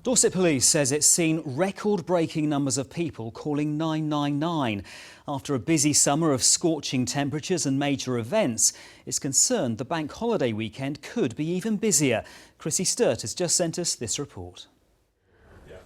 Dorset Police says it's seen record-breaking numbers of people calling 999. After a busy summer of scorching temperatures and major events, it's concerned the bank holiday weekend could be even busier. Chrissy Sturt has just sent us this report.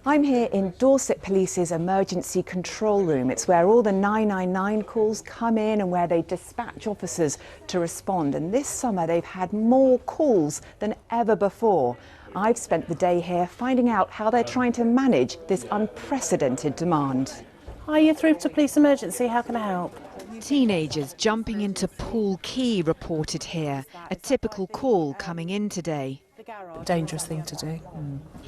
I'm here in Dorset Police's emergency control room. It's where all the 999 calls come in and where they dispatch officers to respond. And this summer they've had more calls than ever before. I've spent the day here finding out how they're trying to manage this unprecedented demand. Hi, you're through to police emergency. How can I help? Teenagers jumping into Pool Quay reported here. A typical call coming in today. Dangerous thing to do.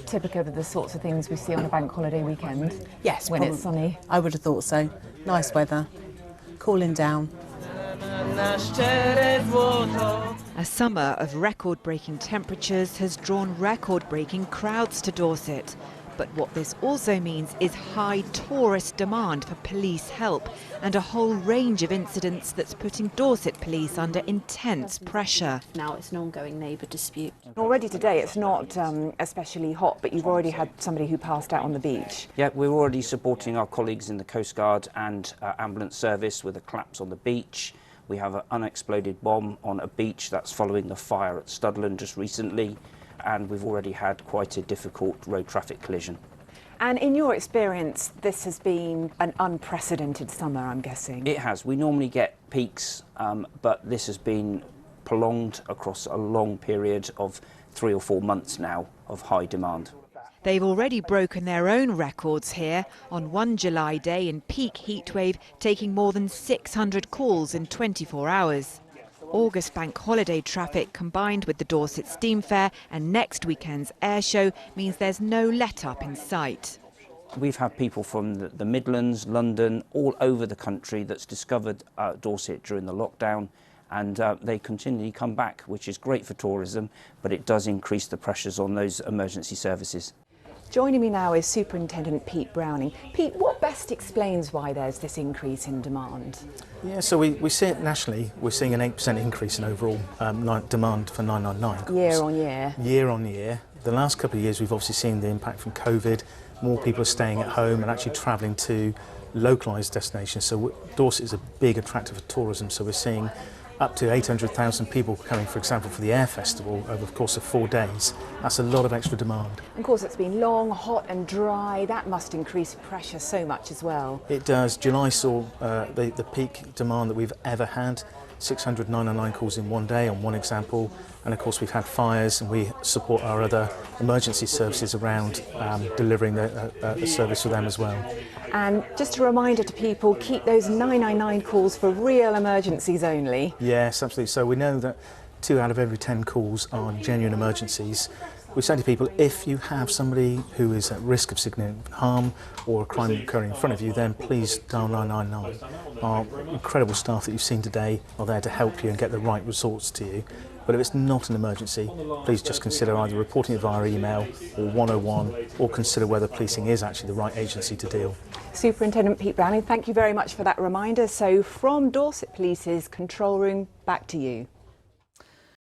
Typical of the sorts of things we see on a bank holiday weekend. Yes, when it's sunny. I would have thought so. Nice weather. Cooling down. A summer of record-breaking temperatures has drawn record-breaking crowds to Dorset. But what this also means is high tourist demand for police help and a whole range of incidents that's putting Dorset Police under intense pressure. Now it's an ongoing neighbour dispute. Already today it's not especially hot, but you've already had somebody who passed out on the beach. Yeah, we're already supporting our colleagues in the Coast Guard and ambulance service with a collapse on the beach. We have an unexploded bomb on a beach that's following the fire at Studland just recently. And we've already had quite a difficult road traffic collision. And in your experience, this has been an unprecedented summer, I'm guessing. It has. We normally get peaks, but this has been prolonged across a long period of 3 or 4 months now of high demand. They've already broken their own records here, on one July day in peak heatwave, taking more than 600 calls in 24 hours. August bank holiday traffic combined with the Dorset Steam Fair and next weekend's air show means there's no let-up in sight. We've had people from the Midlands, London, all over the country that's discovered Dorset during the lockdown, and they continually come back, which is great for tourism, but it does increase the pressures on those emergency services. Joining me now is Superintendent Pete Browning. Pete, what best explains why there's this increase in demand? Yeah, so we see it nationally. We're seeing an 8% increase in overall demand for 999 calls. Year on year? Year on year. The last couple of years we've obviously seen the impact from COVID. More people are staying at home and actually travelling to localised destinations. So Dorset is a big attractor for tourism, so we're seeing up to 800,000 people coming, for example, for the Air Festival over the course of 4 days. That's a lot of extra demand. Of course, it's been long, hot and dry. That must increase pressure so much as well. It does. July saw the peak demand that we've ever had. 600 999 calls in one day on one example, and of course we've had fires, and we support our other emergency services around delivering the service for them as well. And just a reminder to people, keep those 999 calls for real emergencies only. Yes, absolutely. So we know that 2 out of every 10 calls are genuine emergencies. We say to people, if you have somebody who is at risk of significant harm or a crime occurring in front of you, then please dial 999. Our incredible staff that you've seen today are there to help you and get the right resource to you. But if it's not an emergency, please just consider either reporting it via email or 101, or consider whether policing is actually the right agency to deal. Superintendent Pete Browning, thank you very much for that reminder. So from Dorset Police's control room, back to you.